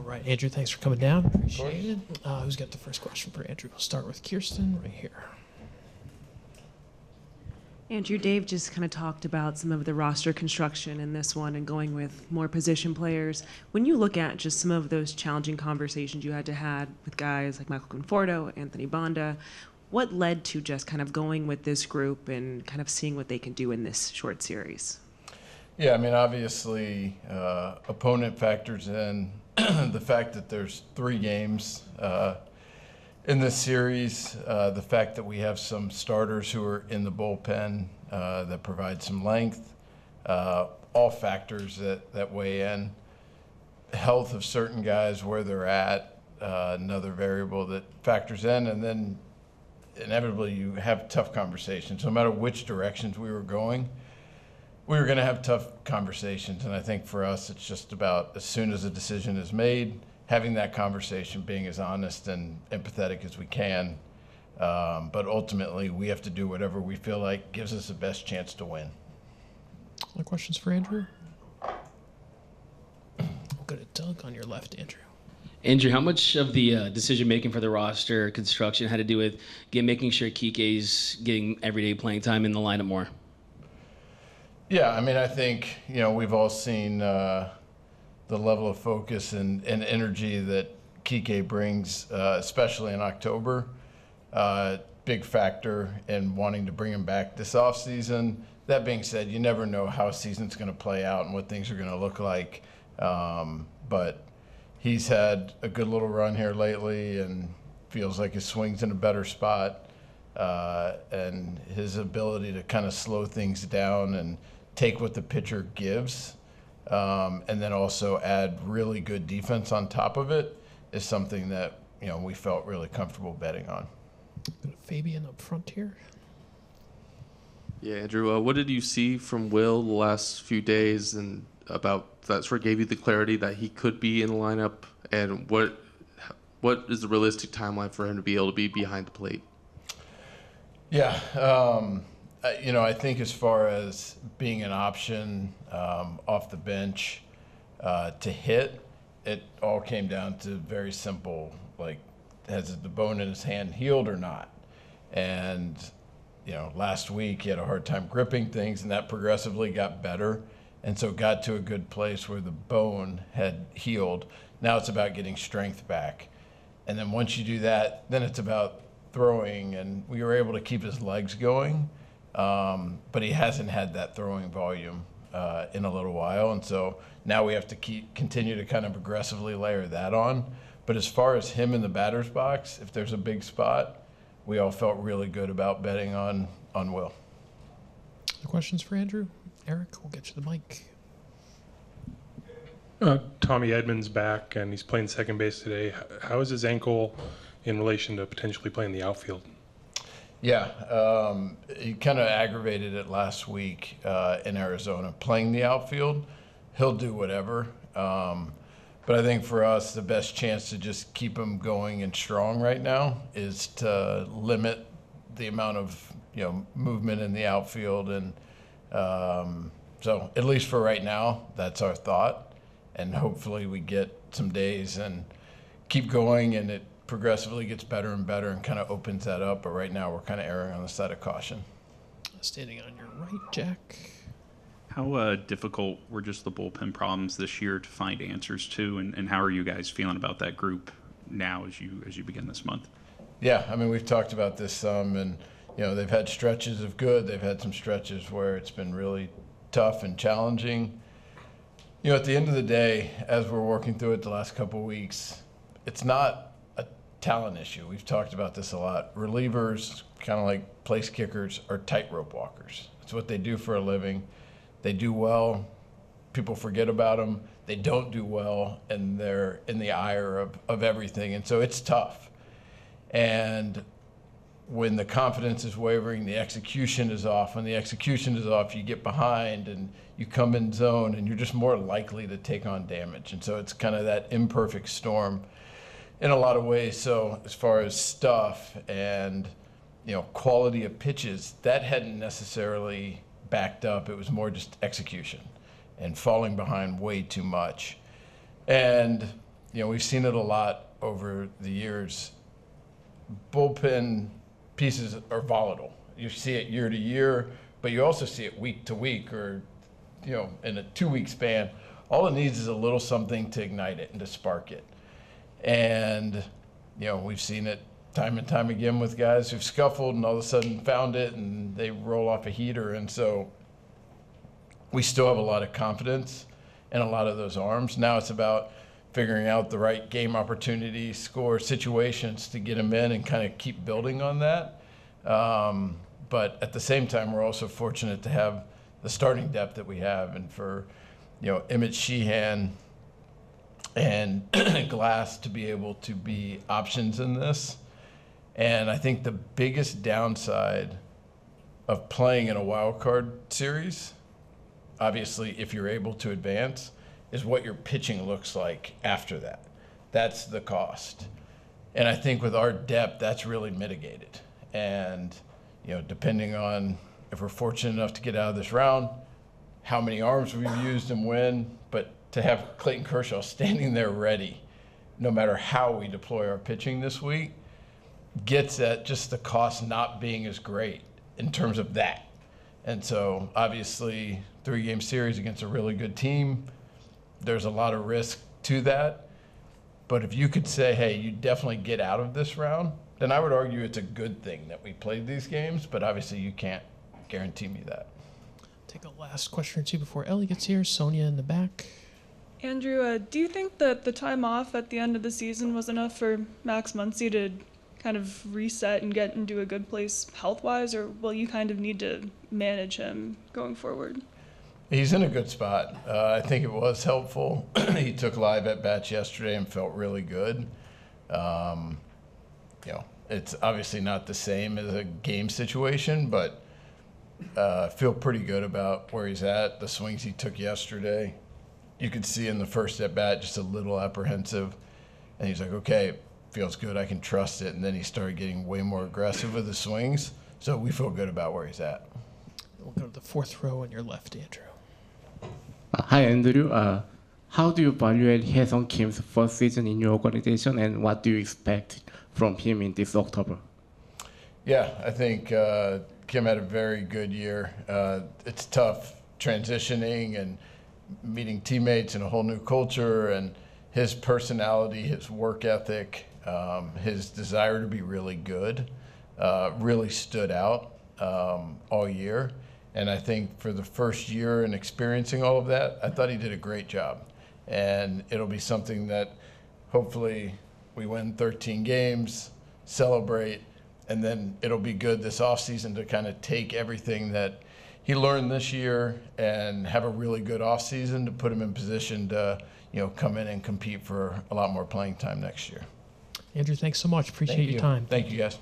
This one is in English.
right, Andrew, thanks for coming down. Appreciate it. Who's got the first question for Andrew? We'll start with Kirsten right here. Andrew, Dave just kind of talked about some of the roster construction in this one and going with more position players. When you look at just some of those challenging conversations you had to have with guys like Michael Conforto, Anthony Bonda, what led to just kind of going with this group and kind of seeing what they can do in this short series? Yeah, I mean, obviously, opponent factors in the fact that there's 3 games in this series, the fact that we have some starters who are in the bullpen that provide some length, all factors that weigh in. Health of certain guys, where they're at, another variable that factors in, and then inevitably you have tough conversations. No matter which directions we were going, we were going to have tough conversations, and I think for us it's just about as soon as a decision is made, having that conversation, being as honest and empathetic as we can. But ultimately, we have to do whatever we feel like gives us the best chance to win. Other questions for Andrew? We'll go to Doug on your left, Andrew. Andrew, how much of the decision-making for the roster construction had to do with making sure Kiké's getting everyday playing time in the lineup more? Yeah, I mean, I think, we've all seen the level of focus and energy that Kiké brings, especially in October. Big factor in wanting to bring him back this offseason. That being said, you never know how a season's going to play out and what things are going to look like. But he's had a good little run here lately and feels like his swing's in a better spot. And his ability to kind of slow things down and take what the pitcher gives, and then also add really good defense on top of it is something that, we felt really comfortable betting on. Go to Fabian up front here. Yeah, Andrew, what did you see from Will the last few days and about that sort of gave you the clarity that he could be in the lineup, and what is the realistic timeline for him to be able to be behind the plate? Yeah, I think as far as being an option off the bench to hit, it all came down to very simple, like, has the bone in his hand healed or not? And, last week he had a hard time gripping things, and that progressively got better. And so got to a good place where the bone had healed. Now it's about getting strength back. And then once you do that, then it's about throwing, and we were able to keep his legs going. But he hasn't had that throwing volume in a little while, and so now we have to continue to kind of aggressively layer that on. But as far as him in the batter's box, if there's a big spot, we all felt really good about betting on Will. Other questions for Andrew? Eric, we'll get you the mic. Tommy Edman's back, and he's playing second base today. How is his ankle in relation to potentially playing the outfield? Yeah, he kind of aggravated it last week in Arizona. Playing the outfield, he'll do whatever. But I think for us, the best chance to just keep him going and strong right now is to limit the amount of movement in the outfield. And so at least for right now, that's our thought. And hopefully we get some days and keep going, and it progressively gets better and better and kind of opens that up. But right now we're kind of erring on the side of caution. Standing on your right, Jack. How difficult were just the bullpen problems this year to find answers to, and how are you guys feeling about that group now as you begin this month? Yeah, I mean, we've talked about this some, and they've had stretches of good. They've had some stretches where it's been really tough and challenging. At the end of the day, as we're working through it the last couple of weeks, it's not a talent issue. We've talked about this a lot. Relievers, kind of like place kickers, are tightrope walkers. It's what they do for a living. They do well, people forget about them. They don't do well, and they're in the ire of everything. And so it's tough. And when the confidence is wavering, the execution is off. When the execution is off, you get behind and you come in zone, and you're just more likely to take on damage. And so it's kind of that imperfect storm in a lot of ways. So as far as stuff and quality of pitches, that hadn't necessarily backed up. It was more just execution and falling behind way too much. And we've seen it a lot over the years. Bullpen pieces are volatile. You see it year to year, but you also see it week to week or, in a 2-week span. All it needs is a little something to ignite it and to spark it. And, we've seen it time and time again with guys who've scuffled and all of a sudden found it and they roll off a heater. And so we still have a lot of confidence in a lot of those arms. Now it's about figuring out the right game opportunities, score situations to get them in and kind of keep building on that. But at the same time, we're also fortunate to have the starting depth that we have. And for, Emmett Sheehan and Glass to be able to be options in this. And I think the biggest downside of playing in a wild card series, obviously if you're able to advance, is what your pitching looks like after that. That's the cost. And I think with our depth, that's really mitigated. And, depending on if we're fortunate enough to get out of this round, how many arms we've used and when, but to have Clayton Kershaw standing there ready, no matter how we deploy our pitching this week, gets at just the cost not being as great in terms of that. And so obviously 3-game series against a really good team, there's a lot of risk to that. But if you could say, hey, you definitely get out of this round, then I would argue it's a good thing that we played these games, but obviously you can't guarantee me that. Take a last question or two before Ellie gets here. Sonia in the back. Andrew, do you think that the time off at the end of the season was enough for Max Muncy to kind of reset and get into a good place health-wise, or will you kind of need to manage him going forward? He's in a good spot. I think it was helpful. He took live at-bats yesterday and felt really good. It's obviously not the same as a game situation, but feel pretty good about where he's at. The swings he took yesterday, you could see in the first at-bat just a little apprehensive. And he's like, okay, feels good, I can trust it. And then he started getting way more aggressive with the swings. So we feel good about where he's at. We'll go to the fourth row on your left, Andrew. Hi, Andrew. How do you evaluate Haesung Kim's first season in your organization, and what do you expect from him in this October? Yeah, I think Kim had a very good year. It's tough transitioning and meeting teammates in a whole new culture, and his personality, his work ethic, his desire to be really good really stood out all year. And I think for the first year and experiencing all of that, I thought he did a great job. And it'll be something that hopefully we win 13 games, celebrate, and then it'll be good this offseason to kind of take everything that he learned this year and have a really good offseason to put him in position to, come in and compete for a lot more playing time next year. Andrew, thanks so much. Appreciate your time. Thank you, guys.